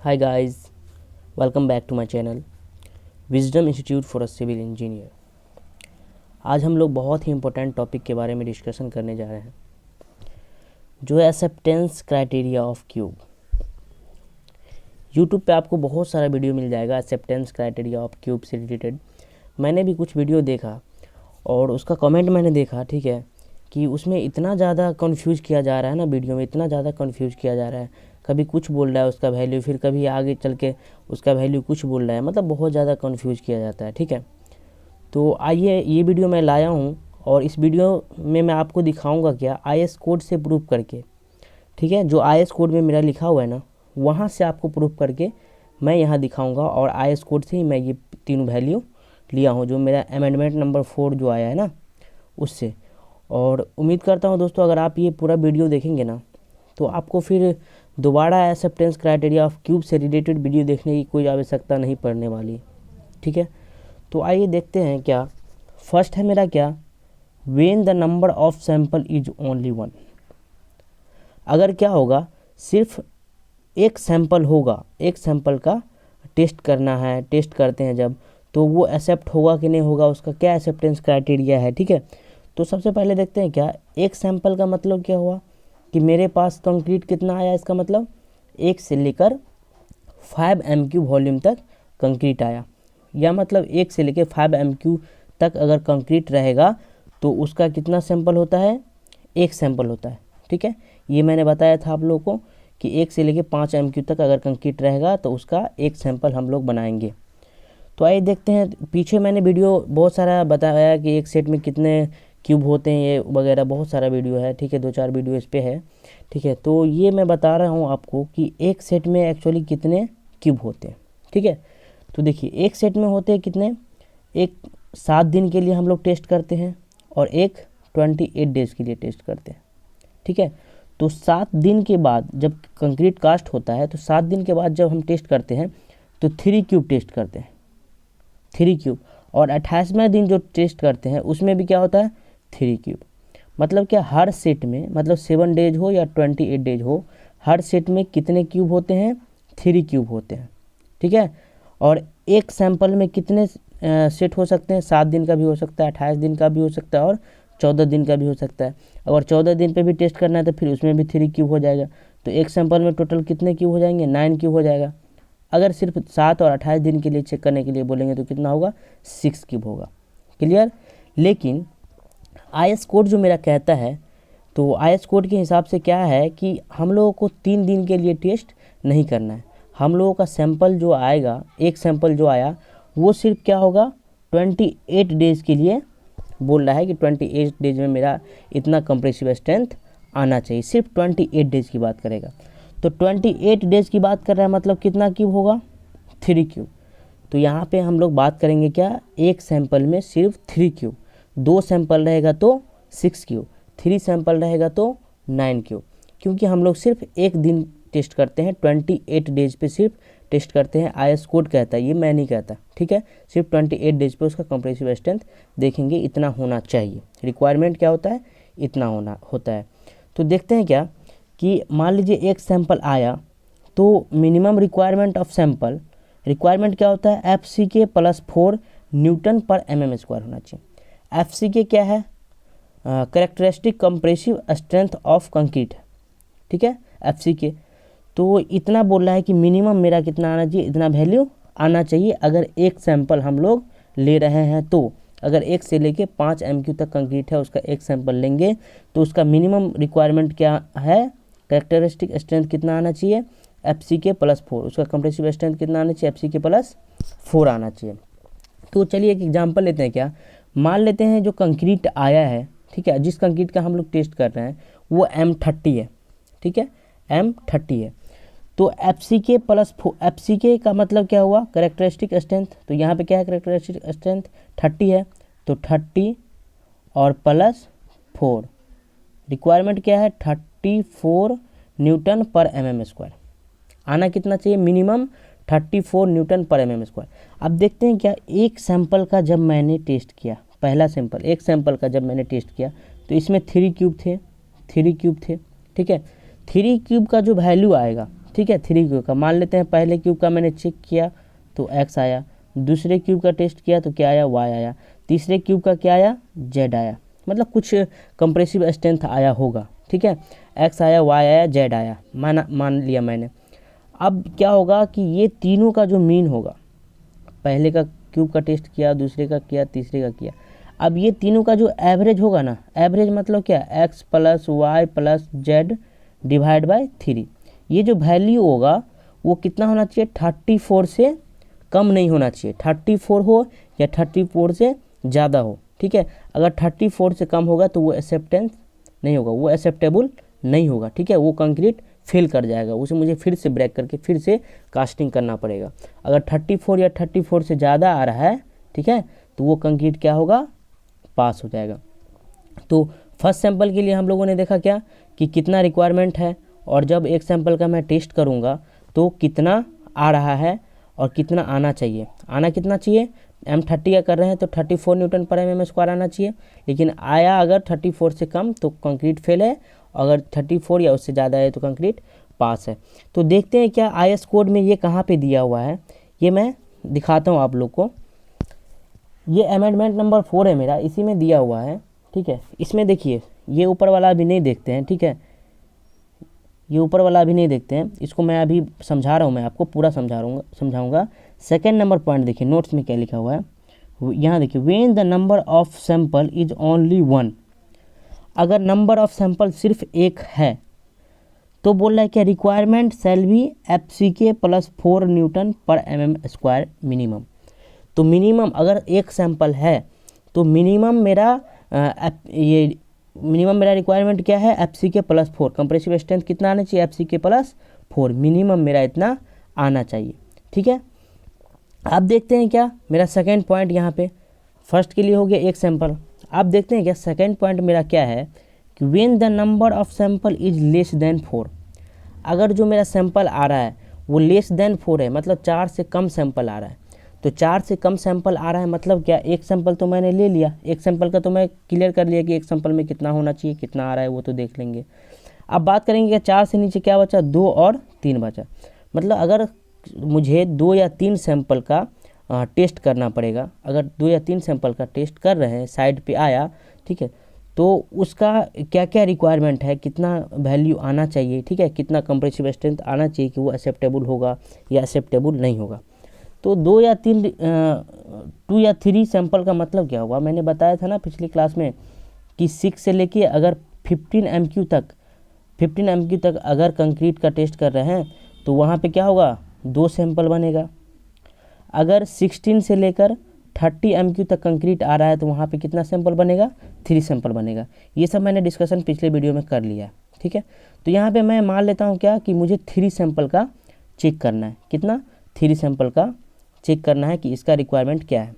Hi guys, welcome back to my channel Wisdom Institute for a civil engineer. आज हम लोग बहुत ही important topic के बारे में डिस्कशन करने जा रहे हैं, जो है acceptance criteria of cube. YouTube पे आपको बहुत सारा वीडियो मिल जाएगा एक्सेप्टेंस क्राइटेरिया ऑफ क्यूब से रिलेटेड। मैंने भी कुछ वीडियो देखा और उसका कमेंट मैंने देखा, ठीक है, कि उसमें इतना ज़्यादा कंफ्यूज किया जा रहा है ना, वीडियो में इतना ज़्यादा कंफ्यूज किया जा रहा है। कभी कुछ बोल रहा है उसका वैल्यू, फिर कभी आगे चल के उसका वैल्यू कुछ बोल रहा है, मतलब बहुत ज़्यादा कंफ्यूज किया जाता है, ठीक है। तो आइए ये वीडियो मैं लाया हूँ और इस वीडियो में मैं आपको दिखाऊंगा क्या IS कोड से प्रूफ करके, ठीक है। जो IS कोड में मेरा लिखा हुआ है ना, वहाँ से आपको प्रूफ करके मैं यहाँ दिखाऊँगा और IS कोड से ही मैं ये तीनों वैल्यू लिया हूँ, जो मेरा अमेंडमेंट नंबर 4 जो आया है ना, उससे। और उम्मीद करता हूँ दोस्तों, अगर आप ये पूरा वीडियो देखेंगे ना, तो आपको फिर दोबारा एक्सेप्टेंस क्राइटेरिया ऑफ क्यूब से रिलेटेड वीडियो देखने की कोई आवश्यकता नहीं पड़ने वाली, ठीक है। तो आइए देखते हैं क्या। फर्स्ट है मेरा क्या, when the number of sample is only 1। अगर क्या होगा, सिर्फ एक सैंपल होगा, एक सैंपल का टेस्ट करना है, टेस्ट करते हैं जब, तो वो एक्सेप्ट होगा कि नहीं होगा, उसका क्या एक्सेप्टेंस क्राइटेरिया है, ठीक है। तो सबसे पहले देखते हैं क्या, एक सैंपल का मतलब क्या हुआ कि मेरे पास कंक्रीट कितना आया, इसका मतलब 1 से लेकर 5 MQ वॉल्यूम तक कंक्रीट आया, या मतलब 1 से लेकर 5 MQ तक अगर कंक्रीट रहेगा तो उसका कितना सैंपल होता है, एक सैंपल होता है, ठीक है। ये मैंने बताया था आप लोगों को कि 1 से लेकर 5 MQ तक अगर कंक्रीट रहेगा तो उसका एक सैंपल हम लोग बनाएंगे। तो आइए देखते हैं, पीछे मैंने वीडियो बहुत सारा बताया कि एक सेट में कितने क्यूब होते हैं, ये वगैरह बहुत सारा वीडियो है, ठीक है, 2-4 वीडियो इस पे है, ठीक है। तो ये मैं बता रहा हूँ आपको कि एक सेट में एक्चुअली कितने क्यूब होते हैं, ठीक है। तो देखिए, एक सेट में होते हैं कितने, एक 7 दिन के लिए हम लोग टेस्ट करते हैं और एक 28 डेज़ के लिए टेस्ट करते हैं, ठीक है। तो 7 दिन के बाद जब कंक्रीट कास्ट होता है, तो 7 दिन के बाद जब हम टेस्ट करते हैं तो 3 क्यूब टेस्ट करते हैं, 3 क्यूब। और 28वें दिन जो टेस्ट करते हैं उसमें भी क्या होता है, 3 क्यूब। मतलब क्या, हर सेट में, मतलब 7 डेज हो या 28 डेज हो, हर सेट में कितने क्यूब होते हैं, 3 क्यूब होते हैं, ठीक है। और एक सैंपल में कितने सेट हो सकते हैं, 7 दिन का भी हो सकता है, 28 दिन का भी हो सकता है और 14 दिन का भी हो सकता है। अगर 14 दिन पे भी टेस्ट करना है तो फिर उसमें भी 3 क्यूब हो जाएगा। तो एक सैंपल में टोटल कितने क्यूब हो जाएंगे, 9 क्यूब हो जाएगा। अगर सिर्फ 7 और 28 दिन के लिए चेक करने के लिए बोलेंगे तो कितना होगा, 6 क्यूब होगा। क्लियर। लेकिन IS कोड जो मेरा कहता है, तो IS कोड के हिसाब से क्या है कि हम लोगों को 3 दिन के लिए टेस्ट नहीं करना है। हम लोगों का सैंपल जो आएगा, एक सैंपल जो आया, वो सिर्फ क्या होगा, 28 डेज़ के लिए बोल रहा है कि 28 डेज में मेरा इतना कंप्रेसिव स्ट्रेंथ आना चाहिए। सिर्फ 28 डेज़ की बात करेगा। तो 28 डेज़ की बात कर रहा है, मतलब कितना क्यूब होगा, 3 क्यूब। तो यहाँ पे हम लोग बात करेंगे क्या, एक सैंपल में सिर्फ 3 क्यूब। 2 सैंपल रहेगा तो 6 क्यूब, 3 सैंपल रहेगा तो 9 क्यूब। क्योंकि हम लोग सिर्फ एक दिन टेस्ट करते हैं, 28 डेज पे सिर्फ टेस्ट करते हैं। IS कोड कहता है, ये मैं नहीं कहता, ठीक है। सिर्फ 28 डेज पे उसका कंप्रेसिव स्ट्रेंथ देखेंगे, इतना होना चाहिए। रिक्वायरमेंट क्या होता है, इतना होता है। तो देखते हैं क्या कि मान लीजिए एक सैंपल आया, तो minimum requirement of sample, requirement क्या होता है, FCK + 4 न्यूटन पर mm² होना चाहिए। FCK क्या है, characteristic compressive strength of concrete, ठीक है, FCK। तो इतना बोल रहा है कि मिनिमम मेरा कितना आना चाहिए, इतना वैल्यू आना चाहिए अगर एक सैंपल हम लोग ले रहे हैं। तो अगर 1 से लेके 5 MQ तक कंक्रीट है, उसका एक सैंपल लेंगे तो उसका मिनिमम रिक्वायरमेंट क्या है, कैरेक्टरिस्टिक स्ट्रेंथ कितना आना चाहिए, FCK + 4। उसका कंप्रेसिव स्ट्रेंथ कितना आना चाहिए, FCK + 4 आना चाहिए। तो चलिए एक एग्जांपल लेते हैं क्या। मान लेते हैं जो कंक्रीट आया है, ठीक है, जिस कंक्रीट का हम लोग टेस्ट कर रहे हैं वो M30 है, ठीक है, M30 है। तो FCK + 4, FCK का मतलब क्या हुआ, कैरेक्टरिस्टिक स्ट्रेंथ। तो यहाँ पे क्या है, कैरेक्टरिस्टिक स्ट्रेंथ 30 है, तो 30 और +4, रिक्वायरमेंट क्या है, 34 न्यूटन पर mm²। आना कितना चाहिए, मिनिमम 34 न्यूटन पर mm²। अब देखते हैं क्या, एक सैंपल का जब मैंने टेस्ट किया, पहला सैंपल, एक सैंपल का जब मैंने टेस्ट किया तो इसमें 3 क्यूब थे, 3 क्यूब थे, ठीक है। 3 क्यूब का जो वैल्यू आएगा, ठीक है, 3 क्यूब का। मान लेते हैं पहले क्यूब का मैंने चेक किया तो x आया, दूसरे क्यूब का टेस्ट किया तो क्या आया, y आया, तीसरे क्यूब का क्या आया, z आया, मतलब कुछ कंप्रेसिव स्ट्रेंथ आया होगा, ठीक है। x आया, y आया, z आया, मान लिया मैंने। अब क्या होगा कि ये तीनों का जो मीन होगा, पहले का क्यूब का टेस्ट किया, दूसरे का किया, तीसरे का किया, अब ये तीनों का जो एवरेज होगा ना, एवरेज मतलब क्या, x plus y plus z divide by 3, ये जो वैल्यू होगा वो कितना होना चाहिए, 34 से कम नहीं होना चाहिए, 34 हो या 34 से ज़्यादा हो, ठीक है। अगर 34 से कम होगा तो वो एक्सेप्टेंस नहीं होगा, वो एक्सेप्टेबल नहीं होगा, ठीक है, वो कंक्रीट फेल कर जाएगा, उसे मुझे फिर से ब्रेक करके फिर से कास्टिंग करना पड़ेगा। अगर 34 या 34 से ज़्यादा आ रहा है, ठीक है, तो वो कंक्रीट क्या होगा, पास हो जाएगा। तो फर्स्ट सैंपल के लिए हम लोगों ने देखा क्या कि कितना रिक्वायरमेंट है, और जब एक सैंपल का मैं टेस्ट करूँगा तो कितना आ रहा है और कितना आना चाहिए। आना कितना चाहिए, M30 का कर रहे हैं तो 34 न्यूटन पर mm² आना चाहिए, लेकिन आया अगर 34 से कम तो कंक्रीट फेल है, अगर 34 या उससे ज़्यादा है तो कंक्रीट पास है। तो देखते हैं क्या IS कोड में ये कहाँ पे दिया हुआ है, ये मैं दिखाता हूँ आप लोग को। ये अमेंडमेंट नंबर 4 है मेरा, इसी में दिया हुआ है, ठीक है। इसमें देखिए, ये ऊपर वाला अभी नहीं देखते हैं, ठीक है, ये ऊपर वाला अभी नहीं देखते हैं, इसको मैं अभी समझा रहा हूँ, मैं आपको पूरा समझाऊंगा। सेकंड नंबर पॉइंट देखिए, नोट्स में क्या लिखा हुआ है, यहाँ देखिए, when the number of sample is only 1, अगर नंबर ऑफ सैंपल सिर्फ एक है तो बोल रहा है कि requirement shall be FCK plus 4 Newton पर mm² मिनिमम। तो मिनिमम अगर एक सैंपल है तो मिनिमम मेरा मेरा रिक्वायरमेंट क्या है, FCK प्लस 4, कंप्रेसिव स्ट्रेंथ कितना आना चाहिए, FCK प्लस 4, मिनिमम मेरा इतना आना चाहिए, ठीक है। अब देखते हैं क्या मेरा सेकेंड पॉइंट, यहाँ पे फर्स्ट के लिए हो गया एक सैंपल। अब देखते हैं क्या सेकेंड पॉइंट मेरा क्या है कि when the number of sample is less than 4, अगर जो मेरा सैंपल आ रहा है वो लेस देन 4 है, मतलब 4 से कम सैंपल आ रहा है। तो 4 से कम सैंपल आ रहा है मतलब क्या, एक सैंपल तो मैंने ले लिया, एक सैंपल का तो मैं क्लियर कर लिया कि एक सैंपल में कितना होना चाहिए, कितना आ रहा है वो तो देख लेंगे। अब बात करेंगे कि 4 से नीचे क्या बचा, 2 और 3 बचा, मतलब अगर मुझे 2 या 3 सैंपल का टेस्ट करना पड़ेगा, अगर 2 या 3 सैंपल का टेस्ट कर रहे हैं, साइड पे आया, ठीक है, तो उसका क्या क्या रिक्वायरमेंट है, कितना वैल्यू आना चाहिए, ठीक है, कितना कंप्रेसिव स्ट्रेंथ आना चाहिए कि वो एक्सेप्टेबल होगा या एक्सेप्टेबल नहीं होगा। तो 2 या 3 सैंपल का मतलब क्या हुआ, मैंने बताया था ना पिछली क्लास में कि 6 से लेके अगर 15 MQ तक अगर कंक्रीट का टेस्ट कर रहे हैं तो वहाँ पे क्या होगा, 2 सैंपल बनेगा। अगर 16 से लेकर 30 MQ तक कंक्रीट आ रहा है तो वहाँ पे कितना सैंपल बनेगा, 3 सैंपल बनेगा। ये सब मैंने डिस्कशन पिछले वीडियो में कर लिया है, ठीक है। तो यहाँ पे मैं मान लेता हूँ क्या कि मुझे 3 सैंपल का चेक करना है, कितना, 3 सैंपल का चेक करना है कि इसका रिक्वायरमेंट क्या है।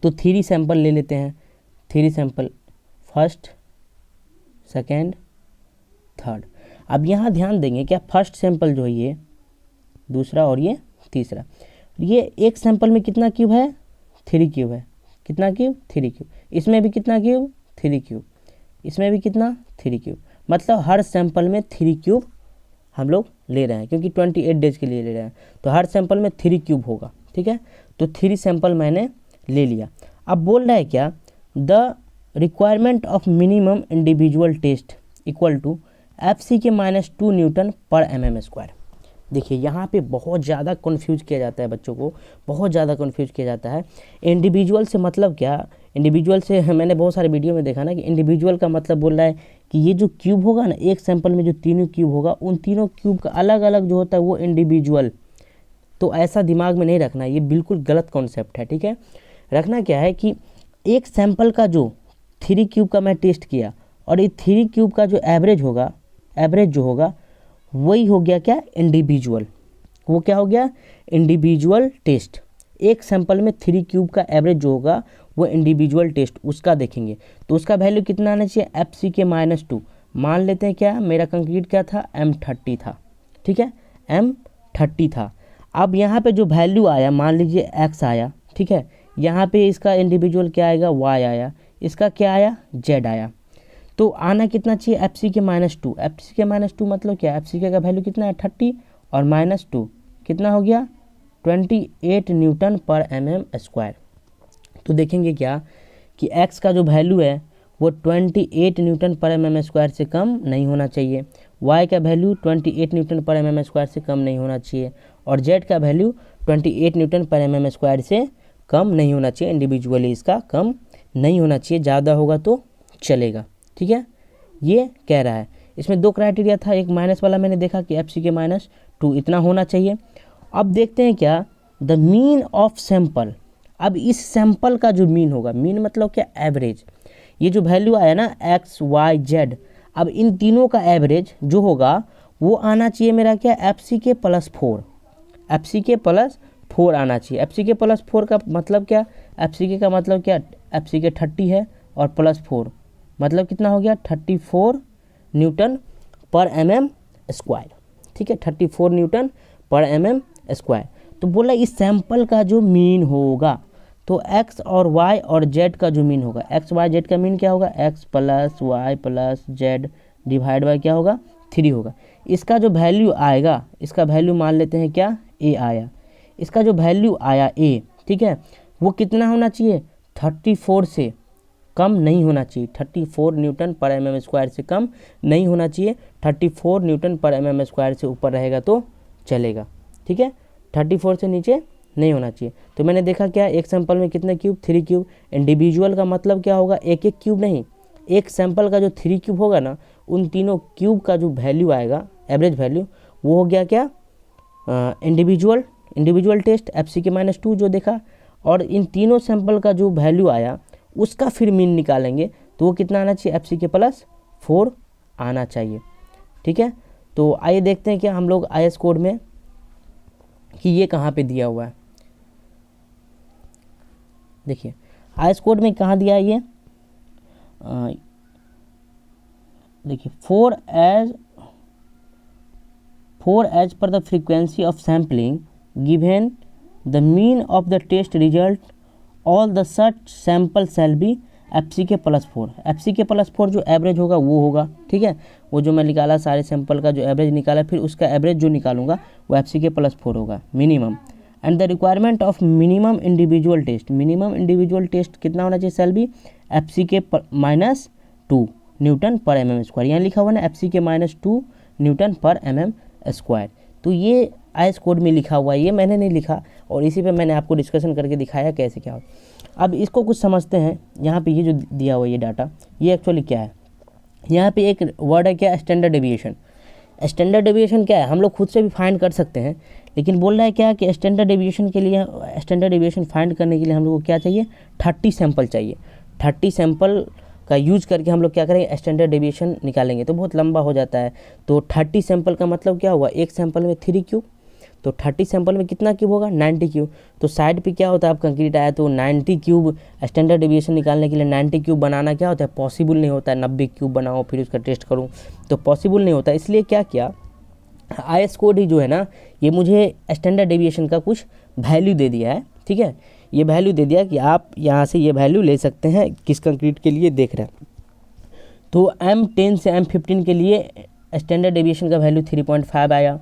तो 3 सैंपल ले लेते हैं, 3 सैंपल, फर्स्ट, सेकेंड, थर्ड। अब यहाँ ध्यान देंगे क्या, फर्स्ट सैंपल जो है ये, दूसरा और ये तीसरा, ये एक सैंपल में कितना क्यूब है, 3 क्यूब है, कितना क्यूब, 3 क्यूब, इसमें भी कितना क्यूब, 3 क्यूब, इसमें भी कितना, 3 क्यूब, मतलब हर सैंपल में 3 क्यूब हम लोग ले रहे हैं, क्योंकि 28 डेज के लिए ले रहे हैं, तो हर सैंपल में 3 क्यूब होगा, ठीक है। तो 3 सैंपल मैंने ले लिया। अब बोल रहा है क्या, the requirement of minimum individual test equal to FCK - 2 newton पर mm²। देखिए यहाँ पे बहुत ज़्यादा कन्फ्यूज किया जाता है बच्चों को, बहुत ज़्यादा कन्फ्यूज किया जाता है। इंडिविजुअल से मतलब क्या, इंडिविजुअल से मैंने बहुत सारे वीडियो में देखा ना कि इंडिविजुअल का मतलब बोल रहा है कि ये जो क्यूब होगा ना, एक सैंपल में जो तीनों क्यूब होगा, उन तीनों क्यूब का अलग अलग जो होता है वो इंडिविजुअल। तो ऐसा दिमाग में नहीं रखना, ये बिल्कुल गलत कॉन्सेप्ट है, ठीक है। रखना क्या है कि एक सैंपल का जो 3 क्यूब का मैं टेस्ट किया और ये 3 क्यूब का जो एवरेज होगा, एवरेज जो होगा वही हो गया क्या, इंडिविजुअल। वो क्या हो गया, इंडिविजुअल टेस्ट। एक सैंपल में 3 क्यूब का एवरेज जो होगा वो इंडिविजुअल टेस्ट, उसका देखेंगे तो उसका वैल्यू कितना आना चाहिए, FCK - 2। मान लेते हैं क्या, मेरा कंक्रीट क्या था, M30 था, ठीक है, M30 था। अब यहाँ पे जो वैल्यू आया, मान लीजिए X आया, ठीक है, यहाँ पे इसका इंडिविजुअल क्या आएगा, Y आया, इसका क्या आया, Z आया। तो आना कितना चाहिए, FCK - 2। FCK - 2 मतलब क्या, FCK का वैल्यू कितना है, 30, और -2 कितना हो गया 28 न्यूटन पर mm²। तो देखेंगे क्या कि x का जो वैल्यू है वो 28 न्यूटन पर mm² से कम नहीं होना चाहिए, y का वैल्यू 28 न्यूटन पर mm² से कम नहीं होना चाहिए, और z का वैल्यू 28 न्यूटन पर mm² से कम नहीं होना चाहिए। इंडिविजुअली इसका कम नहीं होना चाहिए, ज़्यादा होगा तो चलेगा। ठीक है, ये कह रहा है। इसमें दो क्राइटेरिया था, एक माइनस वाला मैंने देखा कि FCK -2 इतना होना चाहिए। अब देखते हैं क्या द मीन ऑफ सैंपल। अब इस सैंपल का जो मीन होगा, मीन मतलब क्या एवरेज, ये जो वैल्यू आया ना x, y, z, अब इन तीनों का एवरेज जो होगा वो आना चाहिए मेरा क्या FCK +4, FCK +4 आना चाहिए। FCK +4 का मतलब क्या, FCK का मतलब क्या, FCK 30 है और +4 मतलब कितना हो गया 34 न्यूटन पर mm²। ठीक है, 34 न्यूटन पर mm²। तो बोला इस सैंपल का जो मीन होगा, तो x और y और z का जो मीन होगा, x y z का मीन क्या होगा x + y + z divide by क्या होगा 3 होगा। इसका जो वैल्यू आएगा, इसका वैल्यू मान लेते हैं क्या a आया, इसका जो वैल्यू आया a, ठीक है, वो कितना होना चाहिए 34 से कम नहीं होना चाहिए, 34 न्यूटन पर mm² से कम नहीं होना चाहिए। 34 न्यूटन पर mm² से ऊपर रहेगा तो चलेगा। ठीक है, 34 से नीचे नहीं होना चाहिए। तो मैंने देखा क्या एक सैंपल में कितने क्यूब 3 क्यूब। इंडिविजुअल का मतलब क्या होगा एक एक क्यूब नहीं, एक सैंपल का जो 3 क्यूब होगा ना, उन तीनों क्यूब का जो वैल्यू आएगा एवरेज वैल्यू वो हो गया क्या इंडिविजुअल टेस्ट FCK -2 जो देखा, और इन तीनों सैंपल का जो वैल्यू आया उसका फिर मीन निकालेंगे तो वो कितना आना चाहिए FCK +4 आना चाहिए। ठीक है, तो आइए देखते हैं कि हम लोग IS कोड में कि ये कहाँ पे दिया हुआ है। देखिए IS कोड में कहाँ दिया है ये, देखिए 4 as per the frequency of sampling given the mean of the test result all the such sample shall be FCK +4। FCK +4 जो एवरेज होगा वो होगा। ठीक है, वो जो मैं निकाला सारे सैंपल का जो एवरेज निकाला, फिर उसका एवरेज जो निकालूंगा वो FCK +4 होगा minimum. And the requirement of minimum individual test, minimum individual test कितना होना चाहिए शैल बी FCK -2 न्यूटन पर mm²। यहाँ लिखा हुआ ना FCK -2 न्यूटन पर mm²। तो ये IS कोड में लिखा हुआ है, ये मैंने नहीं लिखा, और इसी पे मैंने आपको डिस्कशन करके दिखाया कैसे क्या हो। अब इसको कुछ समझते हैं। यहाँ पे ये जो दिया हुआ ये डाटा, ये एक्चुअली क्या है, यहाँ पे एक वर्ड है क्या स्टैंडर्ड डेविएशन। स्टैंडर्ड डेविएशन क्या है हम लोग खुद से भी फाइंड कर सकते हैं, लेकिन बोल रहा है क्या कि स्टैंडर्ड डेविएशन के लिए, स्टैंडर्ड डेविएशन फाइंड करने के लिए हम लोग को क्या चाहिए 30 सैंपल चाहिए। 30 सैंपल का यूज करके हम लोग क्या करेंगे स्टैंडर्ड डेविएशन निकालेंगे, तो बहुत लंबा हो जाता है। तो 30 सैंपल का मतलब क्या हुआ, एक सैंपल में 3 क्यूब, तो 30 सैंपल में कितना क्यूब होगा 90 क्यूब। तो साइड पे क्या होता है, अब कंक्रीट आया तो 90 क्यूब स्टैंडर्ड डेविएशन निकालने के लिए 90 क्यूब बनाना क्या होता है पॉसिबल नहीं होता है। 90 क्यूब बनाओ फिर उसका टेस्ट करूँ तो पॉसिबल नहीं होता। इसलिए क्या किया IS कोड ही जो है ना, ये मुझे स्टैंडर्ड डेविएशन का कुछ वैल्यू दे दिया है। ठीक है, ये वैल्यू दे दिया कि आप यहाँ से ये वैल्यू ले सकते हैं किस कंक्रीट के लिए देख रहे हैं। तो M10 से M15 के लिए स्टैंडर्ड डेविएशन का वैल्यू 3.5 आया,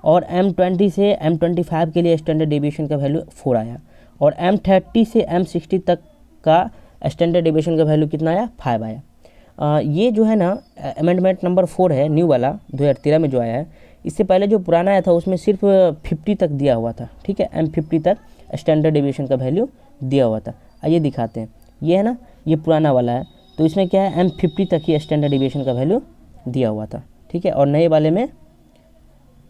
और M20 से M25 के लिए स्टैंडर्ड डेविएशन का वैल्यू 4 आया, और M30 से M60 तक का स्टैंडर्ड डेविएशन का वैल्यू कितना आया 5 आया। ये जो है ना अमेंडमेंट नंबर 4 है न्यू वाला 2013 में जो आया है। इससे पहले जो पुराना आया था उसमें सिर्फ 50 तक दिया हुआ था। ठीक है, M50 तक स्टैंडर्ड डेविएशन का वैल्यू दिया हुआ था। आइए दिखाते हैं, ये है ना ये पुराना वाला है, तो इसमें क्या है M50 तक ही स्टैंडर्ड डेविएशन का वैल्यू दिया हुआ था। ठीक है, और नए वाले में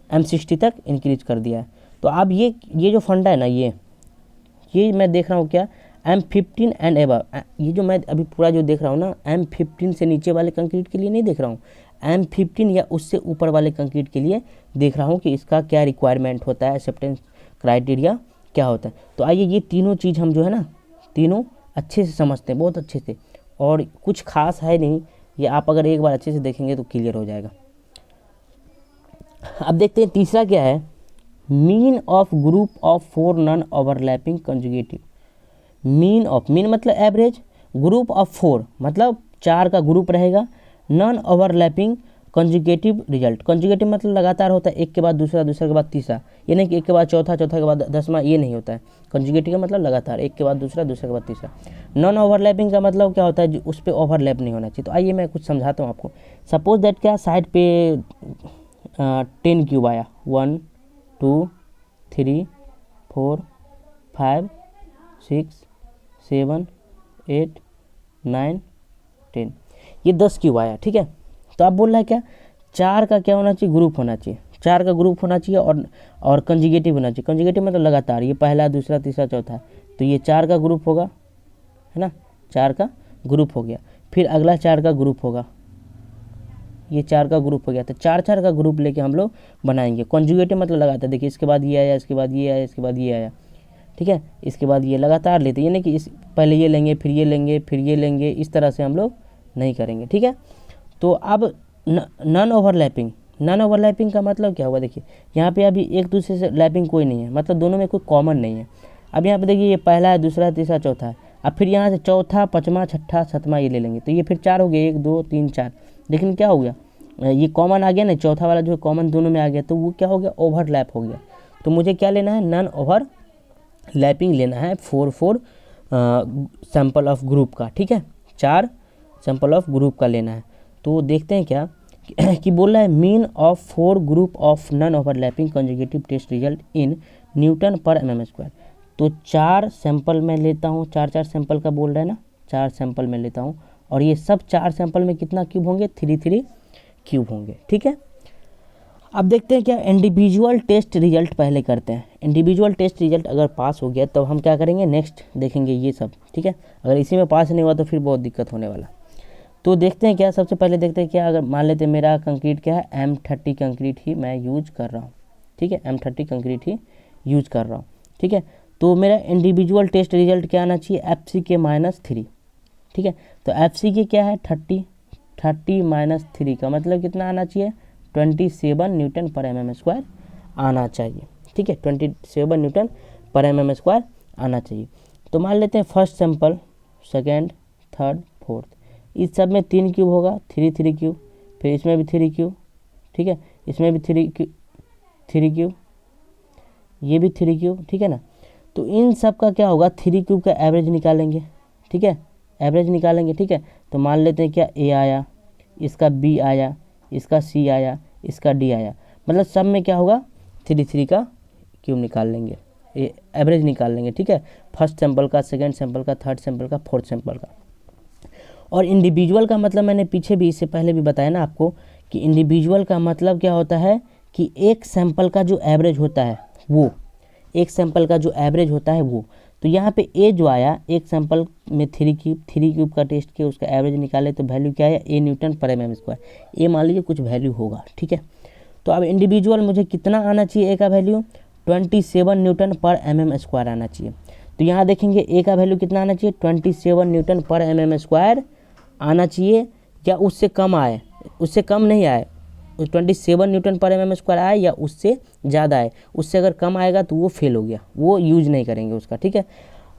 M60 तक इंक्रीज कर दिया है। तो अब ये जो फंडा है ना, ये मैं देख रहा हूँ क्या M15 एंड एबव, ये जो मैं अभी पूरा जो देख रहा हूँ ना M15 से नीचे वाले कंक्रीट के लिए नहीं देख रहा हूँ, M15 या उससे ऊपर वाले कंक्रीट के लिए देख रहा हूँ कि इसका क्या रिक्वायरमेंट होता है, एक्सेप्टेंस क्राइटेरिया क्या होता है। तो आइए ये तीनों चीज़ हम जो है ना तीनों अच्छे से समझते हैं, बहुत अच्छे से, और कुछ खास है नहीं, ये आप अगर एक बार अच्छे से देखेंगे तो क्लियर हो जाएगा। अब देखते हैं तीसरा क्या है, mean of group of 4 non overlapping conjugative. Mean मतलब एवरेज, ग्रुप ऑफ 4 मतलब 4 का ग्रुप रहेगा, non overlapping conjugative result, conjugative मतलब लगातार होता है, एक के बाद दूसरा, दूसरे के बाद तीसरा, ये नहीं कि एक के बाद चौथा, चौथा के बाद 10वां, ये नहीं होता है। कंजुगेटिव का मतलब लगातार, एक के बाद दूसरा, दूसरे के बाद तीसरा। नॉन ओवरलैपिंग का मतलब क्या होता है, उस पर ओवरलैप नहीं होना चाहिए। तो आइए मैं कुछ समझाता हूँ आपको। सपोज दैट क्या साइड पे 10 क्यूब आया, 1 2 3 4 5 6 7 8 9 10, ये 10 क्यूब आया, ठीक है। तो आप बोल रहा है क्या, 4 का क्या होना चाहिए, ग्रुप होना चाहिए, 4 का ग्रुप होना चाहिए और कंजुगेटिव होना चाहिए। कंजुगेटिव मतलब लगातार, ये पहला, दूसरा, तीसरा, चौथा है, तो ये 4 का ग्रुप होगा, है ना, 4 का ग्रुप हो गया। फिर अगला 4 का ग्रुप होगा, ये 4 का ग्रुप हो गया। तो 4 का ग्रुप लेके हम लोग बनाएंगे। कंजुगेटिव मतलब लगातार, देखिए इसके बाद ये आया, इसके बाद ये आया, इसके बाद ये आया, ठीक है, इसके बाद ये लगातार लेते, ये नहीं कि इस पहले ये लेंगे, फिर ये लेंगे, फिर ये लेंगे, इस तरह से हम लोग नहीं करेंगे, ठीक है। तो अब नॉन ओवरलैपिंग, नॉन ओवरलैपिंग का मतलब क्या होगा, देखिए यहाँ पे अभी एक दूसरे से लैपिंग कोई नहीं है, मतलब दोनों में कोई कॉमन नहीं है। अब यहाँ पे देखिए ये पहला है, दूसरा, तीसरा, चौथा है। अब फिर यहाँ से चौथा, पाँचवा, छठा, सातवां ये ले लेंगे, तो ये फिर 4 हो गए, 1 2 3 4। लेकिन क्या हो गया, ये कॉमन आ गया ना, चौथा वाला जो कॉमन दोनों में आ गया, तो वो क्या हो गया, ओवरलैप हो गया। तो मुझे क्या लेना है, नॉन ओवर लैपिंग लेना है 4 सैंपल ऑफ ग्रुप का, ठीक है, 4 सैंपल ऑफ ग्रुप का लेना है। तो देखते हैं क्या कि बोल रहा है mean of 4 group of non overlapping conjugative test result in Newton पर mm²। तो 4 सैंपल मैं लेता हूँ, 4 सैंपल का बोल रहा है ना, 4 सैंपल मैं लेता हूँ, और ये सब 4 सैंपल में कितना क्यूब होंगे, 3 क्यूब होंगे, ठीक है। अब देखते हैं क्या इंडिविजुअल टेस्ट रिजल्ट पहले करते हैं। इंडिविजुअल टेस्ट रिजल्ट अगर पास हो गया तो हम क्या करेंगे, नेक्स्ट देखेंगे ये सब, ठीक है। अगर इसी में पास नहीं हुआ तो फिर बहुत दिक्कत होने वाला। तो देखते हैं क्या, सबसे पहले देखते हैं क्या, अगर मान लेते हैं मेरा कंक्रीट क्या है, M30 कंक्रीट ही मैं यूज कर रहा हूँ, ठीक है, M30 कंक्रीट ही यूज कर रहा हूँ, ठीक है। तो मेरा इंडिविजुअल टेस्ट रिजल्ट क्या आना चाहिए, FCK -3, ठीक है। तो FCK क्या है, 30 -3 का मतलब कितना आना चाहिए, 27 न्यूटन पर mm² आना चाहिए, ठीक है, 27 न्यूटन पर mm² आना चाहिए। तो मान लेते हैं first sample, second, third, fourth, इस सब में 3 क्यूब होगा, 3 क्यूब, फिर इसमें भी 3 क्यूब, ठीक है, इसमें भी 3 क्यूब, ये भी 3 क्यूब, ठीक है ना। तो इन सब का क्या होगा, 3 क्यूब का एवरेज निकालेंगे, ठीक है, एवरेज निकालेंगे, ठीक है। तो मान लेते हैं क्या, A आया, इसका B आया, इसका C आया, इसका D आया, मतलब सब में क्या होगा, 3 का क्यूब निकाल लेंगे, ये एवरेज निकाल लेंगे, ठीक है, फर्स्ट सैंपल का, सेकंड सैंपल का, थर्ड सैंपल का, फोर्थ सैंपल का। और इंडिविजुअल का मतलब मैंने पीछे भी, इससे पहले भी बताया ना आपको कि इंडिविजुअल का मतलब क्या होता है कि एक सैंपल का जो एवरेज होता है वो, एक सैंपल का जो एवरेज होता है वो। तो यहाँ पे A जो आया, एक सैंपल में 3 क्यूब का टेस्ट किया, उसका एवरेज निकाले तो वैल्यू क्या है, A न्यूटन पर mm²। ए मान लीजिए कुछ वैल्यू होगा, ठीक है। तो अब इंडिविजुअल मुझे कितना आना चाहिए, A का वैल्यू 27 न्यूटन पर mm² आना चाहिए। तो यहाँ देखेंगे A का वैल्यू कितना आना चाहिए, 27 न्यूटन पर mm² आना चाहिए, या उससे कम आए, उससे कम नहीं आए, 27 न्यूटन पर mm² आए या उससे ज़्यादा आए। उससे अगर कम आएगा तो वो फेल हो गया, वो यूज नहीं करेंगे उसका, ठीक है।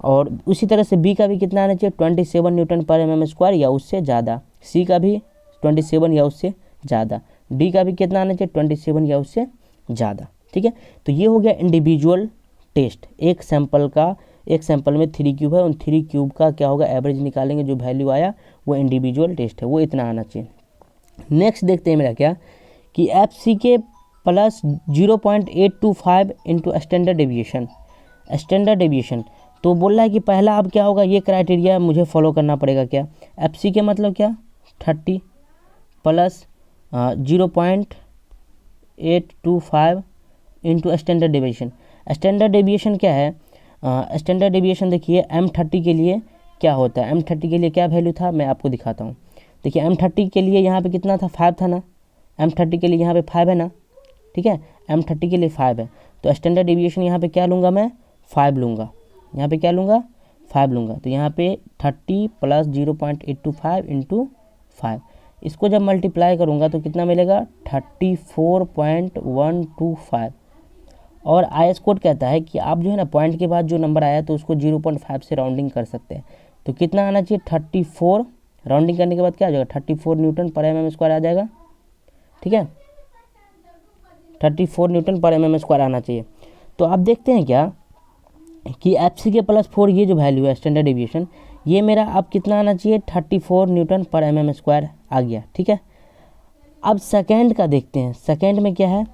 और उसी तरह से B का भी कितना आना चाहिए, 27 न्यूटन पर mm² या उससे ज़्यादा, C का भी 27 या उससे ज़्यादा, D का भी कितना आना चाहिए, 27 या उससे ज़्यादा, ठीक है। तो ये हो गया इंडिविजुअल टेस्ट, एक सैंपल का, एक सैंपल में 3 क्यूब है, उन 3 क्यूब का क्या होगा, एवरेज निकालेंगे, जो वैल्यू आया वो इंडिविजुअल टेस्ट है, वो इतना आना चाहिए। नेक्स्ट देखते हैं मेरा क्या कि FCK plus 0.825 into standard deviation, standard deviation. तो बोल रहा है कि पहला अब क्या होगा, ये क्राइटेरिया मुझे फॉलो करना पड़ेगा। क्या FCK मतलब क्या, 30 plus 0.825 into standard deviation. Standard deviation क्या है, स्टैंडर्ड डेविएशन देखिए M30 के लिए क्या होता है, M30 के लिए क्या वैल्यू था मैं आपको दिखाता हूँ। देखिए M30 के लिए यहाँ पे कितना था, 5 था ना, M30 के लिए यहाँ पे 5 है ना, ठीक है, M30 के लिए 5 है। तो स्टैंडर्ड डेविएशन यहाँ पे क्या लूँगा मैं, 5 लूँगा, यहाँ पे क्या लूँगा, 5 लूँगा। तो यहाँ पे 30 प्लस 0.825 इंटू 5, इसको जब मल्टीप्लाई करूँगा तो कितना मिलेगा, 34.125। और IS कोड कहता है कि आप जो है ना पॉइंट के बाद जो नंबर आया तो उसको 0.5 से राउंडिंग कर सकते हैं। तो कितना आना चाहिए, 34, राउंडिंग करने के बाद क्या आ जाएगा, 34 न्यूटन पर mm² आ जाएगा, ठीक है, 34 न्यूटन पर mm स्क्वायर आना चाहिए। तो आप देखते हैं क्या कि FCK+4 ये जो वैल्यू है स्टैंडर्ड डेविएशन, ये मेरा अब कितना आना चाहिए, 34 न्यूटन पर mm स्क्वायर आ गया। ठीक है, अब सेकेंड का देखते हैं, सेकेंड में क्या है।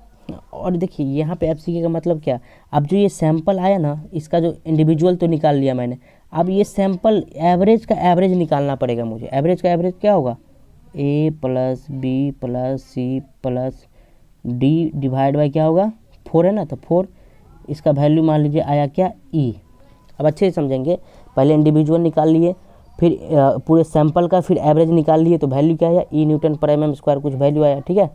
और देखिए यहाँ पे FCK का मतलब क्या, अब जो ये सैंपल आया ना, इसका जो इंडिविजुअल तो निकाल लिया मैंने, अब ये सैंपल एवरेज का एवरेज निकालना पड़ेगा मुझे। एवरेज का एवरेज क्या होगा, A + B + C + D divide by क्या होगा, 4 है ना, तो 4 इसका वैल्यू मान लीजिए आया क्या, E। अब अच्छे से समझेंगे, पहले इंडिविजुअल निकाल लिए, फिर पूरे सैंपल का फिर एवरेज निकाल लिए, तो वैल्यू क्या आया, E न्यूटन पर mm स्क्वायर कुछ वैल्यू आया। ठीक है,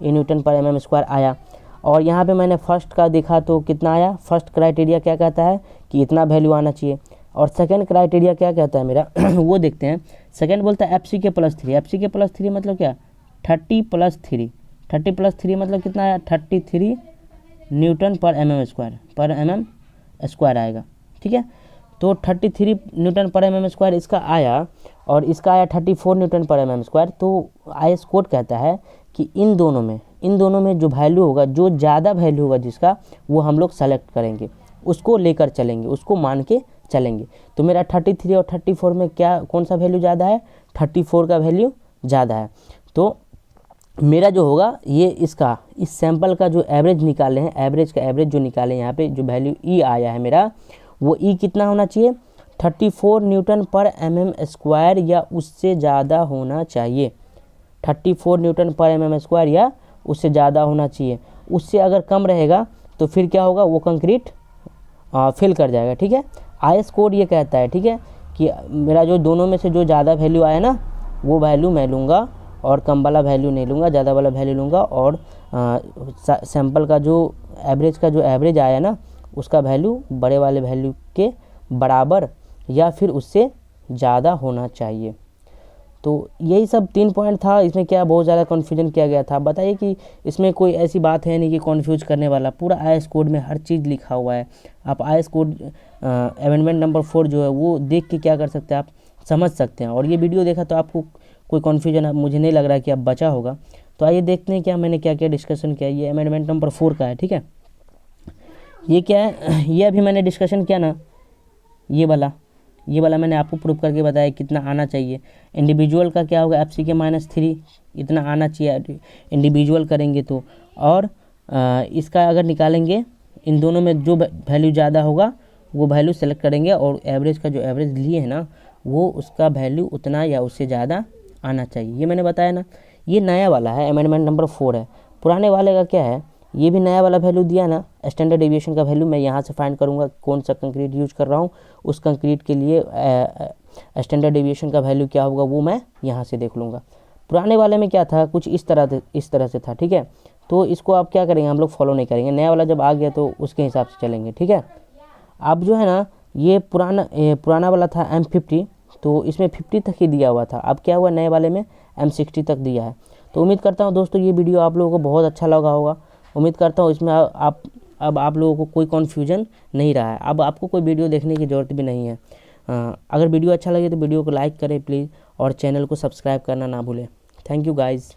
E न्यूटन पर mm स्क्वायर आया। और यहाँ पे मैंने फर्स्ट का देखा तो कितना आया, फर्स्ट क्राइटेरिया क्या कहता है कि इतना वैल्यू आना चाहिए, और सेकंड क्राइटेरिया क्या कहता है मेरा वो देखते हैं। सेकंड बोलता है FCK+3। FCK+3 मतलब क्या, 30 + 3, 30 + 3 मतलब कितना आया, 33 न्यूटन पर mm स्क्वायर आएगा। ठीक है, तो 33 न्यूटन पर mm स्क्वायर इसका आया, और इसका आया 34 न्यूटन पर mm स्क्वायर। तो IS कोड कहता है कि इन दोनों में जो वैल्यू होगा, जो ज़्यादा वैल्यू होगा जिसका, वो हम लोग सेलेक्ट करेंगे, उसको लेकर चलेंगे, उसको मान के चलेंगे। तो मेरा 33 और 34 में क्या, कौन सा वैल्यू ज़्यादा है, 34 का वैल्यू ज़्यादा है। तो मेरा जो होगा ये इसका, इस सैंपल का जो एवरेज निकाले हैं, एवरेज का एवरेज जो निकाले हैं, यहाँ पे जो वैल्यू E आया है मेरा, वो E कितना होना चाहिए, 34 न्यूटन पर mm स्क्वायर या उससे ज़्यादा होना चाहिए। 34 न्यूटन पर mm स्क्वायर या उससे ज़्यादा होना चाहिए। उससे अगर कम रहेगा तो फिर क्या होगा, वो कंक्रीट फेल कर जाएगा। ठीक है, IS कोड ये कहता है, ठीक है, कि मेरा जो दोनों में से जो ज़्यादा वैल्यू आया ना, वो वैल्यू मैं लूँगा, और कम वाला वैल्यू नहीं लूँगा, ज़्यादा वाला वैल्यू लूँगा। और सैंपल का जो एवरेज आया ना, उसका वैल्यू बड़े वाले वैल्यू के बराबर या फिर उससे ज़्यादा होना चाहिए। तो यही सब 3 पॉइंट था। इसमें क्या बहुत ज़्यादा कन्फ्यूजन किया गया था। बताइए कि इसमें कोई ऐसी बात है नहीं कि कन्फ्यूज करने वाला, पूरा IS कोड में हर चीज़ लिखा हुआ है। आप IS कोड अमेंडमेंट नंबर 4 जो है वो देख के क्या कर सकते हैं, आप समझ सकते हैं। और ये वीडियो देखा तो आपको कोई कन्फ्यूजन मुझे नहीं लग रहा है कि अब बचा होगा। तो आइए देखते हैं क्या मैंने क्या क्या डिस्कशन किया। ये अमेंडमेंट नंबर 4 का है। ठीक है, ये क्या है, ये अभी मैंने डिस्कशन किया ना, ये वाला मैंने आपको प्रूफ करके बताया कितना आना चाहिए। इंडिविजुअल का क्या होगा, FCK-3 इतना आना चाहिए इंडिविजुअल करेंगे तो। और इसका अगर निकालेंगे, इन दोनों में जो वैल्यू ज़्यादा होगा वो वैल्यू सेलेक्ट करेंगे, और एवरेज का जो एवरेज लिए है ना, वो उसका वैल्यू उतना या उससे ज़्यादा आना चाहिए। ये मैंने बताया ना, ये नया वाला है, अमेंडमेंट नंबर 4 है। पुराने वाले का क्या है, ये भी नया वाला वैल्यू दिया ना, स्टैंडर्ड डेविएशन का वैल्यू मैं यहाँ से फाइंड करूँगा कौन सा कंक्रीट यूज कर रहा हूँ, उस कंक्रीट के लिए स्टैंडर्ड डेविएशन का वैल्यू क्या होगा वो मैं यहाँ से देख लूँगा। पुराने वाले में क्या था, कुछ इस तरह से था। ठीक है, तो इसको आप क्या करेंगे, हम लोग फॉलो नहीं करेंगे। नया वाला जब आ गया तो उसके हिसाब से चलेंगे। ठीक है, अब जो है ना, ये पुराना वाला था M50, तो इसमें 50 तक ही दिया हुआ था। अब क्या हुआ, नए वाले में M60 तक दिया है। तो उम्मीद करता हूँ दोस्तों ये वीडियो आप लोगों को बहुत अच्छा लगा होगा। उम्मीद करता हूँ इसमें आप लोगों को कोई कन्फ्यूजन नहीं रहा है। अब आपको कोई वीडियो देखने की ज़रूरत भी नहीं है। अगर वीडियो अच्छा लगे तो वीडियो को लाइक करें प्लीज़, और चैनल को सब्सक्राइब करना ना भूलें। Thank you guys.